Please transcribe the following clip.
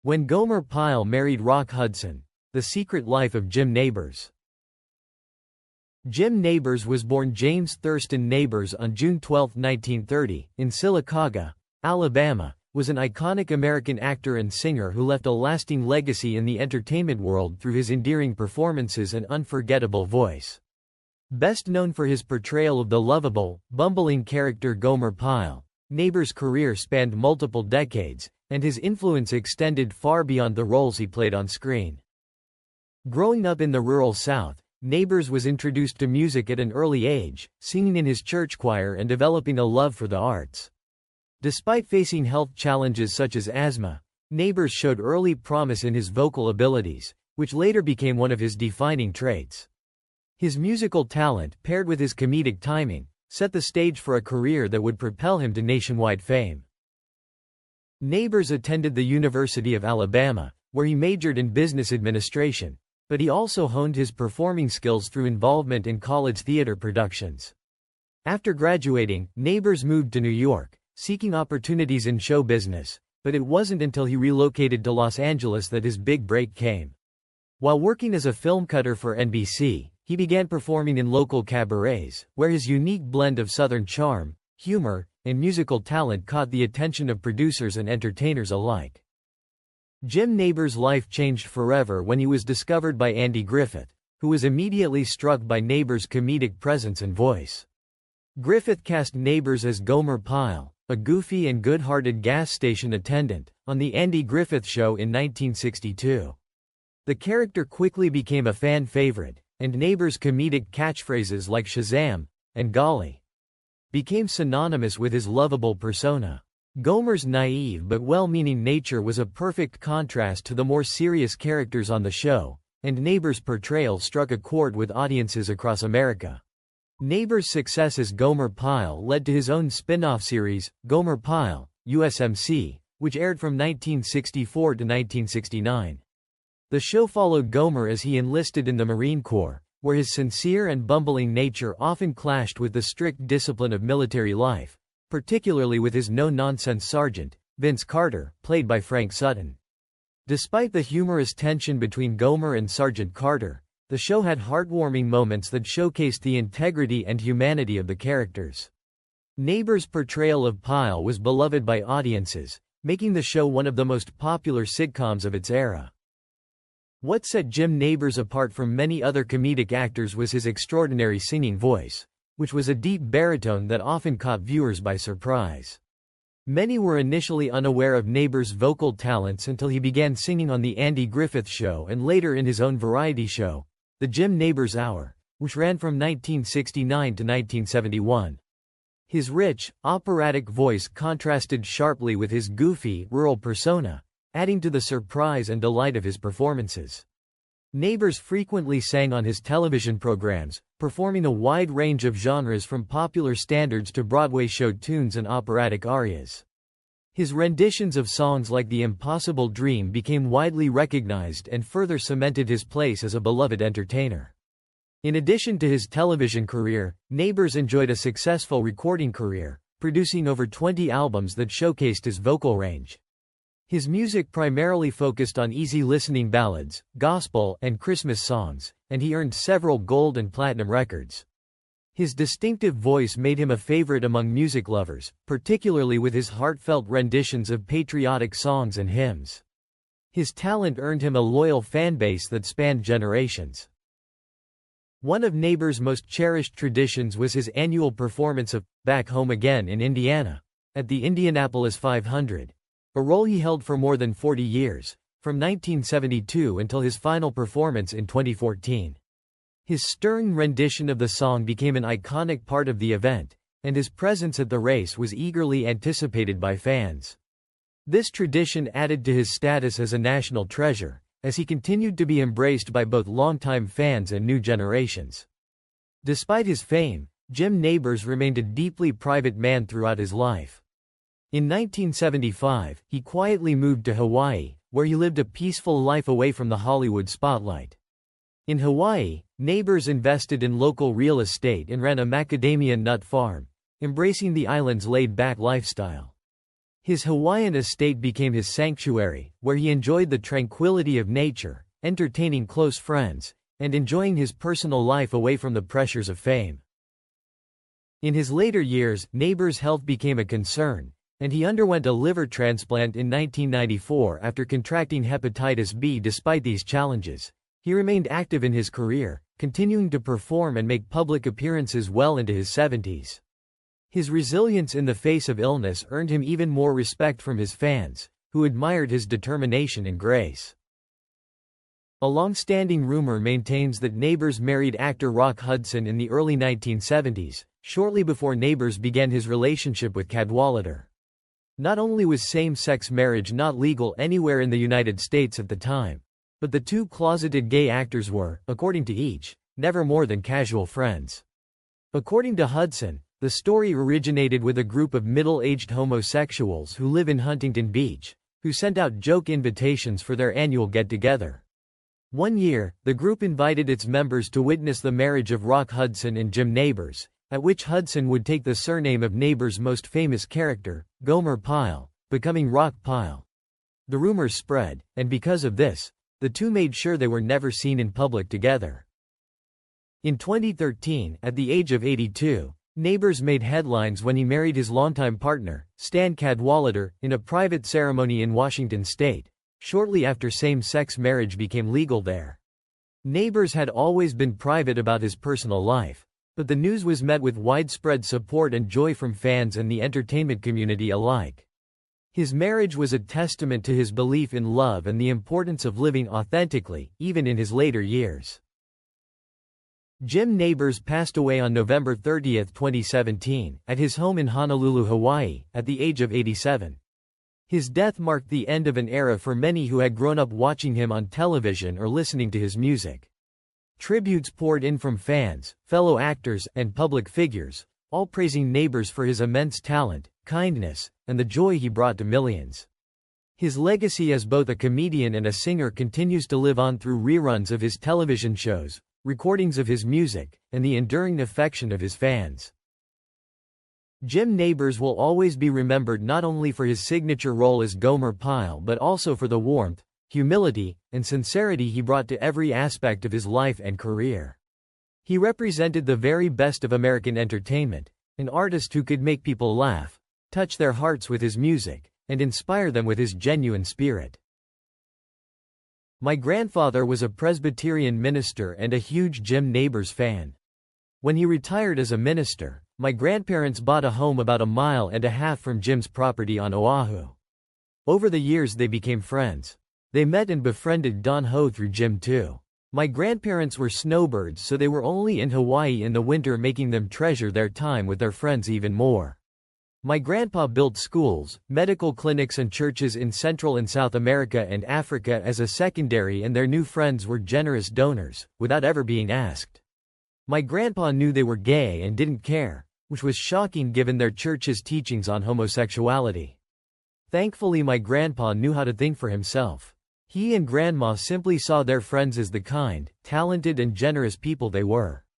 When Gomer Pyle married Rock Hudson. The Secret Life of Jim Nabors. Jim Nabors was born James Thurston Nabors on June 12, 1930, in Sylacauga, Alabama, was an iconic American actor and singer who left a lasting legacy in the entertainment world through his endearing performances and unforgettable voice. Best known for his portrayal of the lovable, bumbling character Gomer Pyle, Nabors' career spanned multiple decades, and his influence extended far beyond the roles he played on screen. Growing up in the rural South, Nabors was introduced to music at an early age, singing in his church choir and developing a love for the arts. Despite facing health challenges such as asthma, Nabors showed early promise in his vocal abilities, which later became one of his defining traits. His musical talent, paired with his comedic timing, set the stage for a career that would propel him to nationwide fame. Nabors attended the University of Alabama, where he majored in business administration, but he also honed his performing skills through involvement in college theater productions. After graduating, Nabors moved to New York, seeking opportunities in show business, but it wasn't until he relocated to Los Angeles that his big break came. While working as a film cutter for NBC, he began performing in local cabarets, where his unique blend of Southern charm, humor, and musical talent caught the attention of producers and entertainers alike. Jim Nabors' life changed forever when he was discovered by Andy Griffith, who was immediately struck by Nabors' comedic presence and voice. Griffith cast Nabors as Gomer Pyle, a goofy and good-hearted gas station attendant, on The Andy Griffith Show in 1962. The character quickly became a fan favorite, and Nabors' comedic catchphrases like Shazam and Golly became synonymous with his lovable persona. Gomer's naive but well-meaning nature was a perfect contrast to the more serious characters on the show, and Nabors' portrayal struck a chord with audiences across America. Nabors' success as Gomer Pyle led to his own spin-off series, Gomer Pyle, USMC, which aired from 1964 to 1969. The show followed Gomer as he enlisted in the Marine Corps, where his sincere and bumbling nature often clashed with the strict discipline of military life, particularly with his no-nonsense sergeant, Vince Carter, played by Frank Sutton. Despite the humorous tension between Gomer and Sergeant Carter, the show had heartwarming moments that showcased the integrity and humanity of the characters. Nabors' portrayal of Pyle was beloved by audiences, making the show one of the most popular sitcoms of its era. What set Jim Nabors apart from many other comedic actors was his extraordinary singing voice, which was a deep baritone that often caught viewers by surprise. Many were initially unaware of Nabors' vocal talents until he began singing on The Andy Griffith Show and later in his own variety show, The Jim Nabors Hour, which ran from 1969 to 1971. His rich, operatic voice contrasted sharply with his goofy, rural persona, adding to the surprise and delight of his performances. Nabors frequently sang on his television programs, performing a wide range of genres from popular standards to Broadway show tunes and operatic arias. His renditions of songs like The Impossible Dream became widely recognized and further cemented his place as a beloved entertainer. In addition to his television career, Nabors enjoyed a successful recording career, producing over 20 albums that showcased his vocal range. His music primarily focused on easy-listening ballads, gospel, and Christmas songs, and he earned several gold and platinum records. His distinctive voice made him a favorite among music lovers, particularly with his heartfelt renditions of patriotic songs and hymns. His talent earned him a loyal fanbase that spanned generations. One of Nabors' most cherished traditions was his annual performance of Back Home Again in Indiana, at the Indianapolis 500. A role he held for more than 40 years, from 1972 until his final performance in 2014. His stirring rendition of the song became an iconic part of the event, and his presence at the race was eagerly anticipated by fans. This tradition added to his status as a national treasure, as he continued to be embraced by both longtime fans and new generations. Despite his fame, Jim Nabors remained a deeply private man throughout his life. In 1975, he quietly moved to Hawaii, where he lived a peaceful life away from the Hollywood spotlight. In Hawaii, Nabors invested in local real estate and ran a macadamia nut farm, embracing the island's laid-back lifestyle. His Hawaiian estate became his sanctuary, where he enjoyed the tranquility of nature, entertaining close friends, and enjoying his personal life away from the pressures of fame. In his later years, Nabors' health became a concern, and he underwent a liver transplant in 1994 after contracting hepatitis B. Despite these challenges, he remained active in his career, continuing to perform and make public appearances well into his 70s. His resilience in the face of illness earned him even more respect from his fans, who admired his determination and grace. A long-standing rumor maintains that Nabors married actor Rock Hudson in the early 1970s, shortly before Nabors began his relationship with Cadwallader. Not only was same-sex marriage not legal anywhere in the United States at the time, but the two closeted gay actors were, according to each, never more than casual friends. According to Hudson, the story originated with a group of middle-aged homosexuals who live in Huntington Beach, who sent out joke invitations for their annual get-together. One year, the group invited its members to witness the marriage of Rock Hudson and Jim Nabors, at which Hudson would take the surname of Nabors' most famous character, Gomer Pyle, becoming Rock Pyle. The rumors spread, and because of this, the two made sure they were never seen in public together. In 2013, at the age of 82, Nabors made headlines when he married his longtime partner, Stan Cadwallader, in a private ceremony in Washington state, shortly after same-sex marriage became legal there. Nabors had always been private about his personal life, but the news was met with widespread support and joy from fans and the entertainment community alike. His marriage was a testament to his belief in love and the importance of living authentically, even in his later years. Jim Nabors passed away on November 30, 2017, at his home in Honolulu, Hawaii, at the age of 87. His death marked the end of an era for many who had grown up watching him on television or listening to his music. Tributes poured in from fans, fellow actors, and public figures, all praising Nabors for his immense talent, kindness, and the joy he brought to millions. His legacy as both a comedian and a singer continues to live on through reruns of his television shows, recordings of his music, and the enduring affection of his fans. Jim Nabors will always be remembered not only for his signature role as Gomer Pyle but also for the warmth, humility, and sincerity he brought to every aspect of his life and career. He represented the very best of American entertainment, an artist who could make people laugh, touch their hearts with his music, and inspire them with his genuine spirit. My grandfather was a Presbyterian minister and a huge Jim Nabors fan. When he retired as a minister, my grandparents bought a home about 1.5 miles from Jim's property on Oahu. Over the years they became friends. They met and befriended Don Ho through Jim too. My grandparents were snowbirds, so they were only in Hawaii in the winter, making them treasure their time with their friends even more. My grandpa built schools, medical clinics and churches in Central and South America and Africa as a secondary, and their new friends were generous donors, without ever being asked. My grandpa knew they were gay and didn't care, which was shocking given their church's teachings on homosexuality. Thankfully, my grandpa knew how to think for himself. He and grandma simply saw their friends as the kind, talented and generous people they were.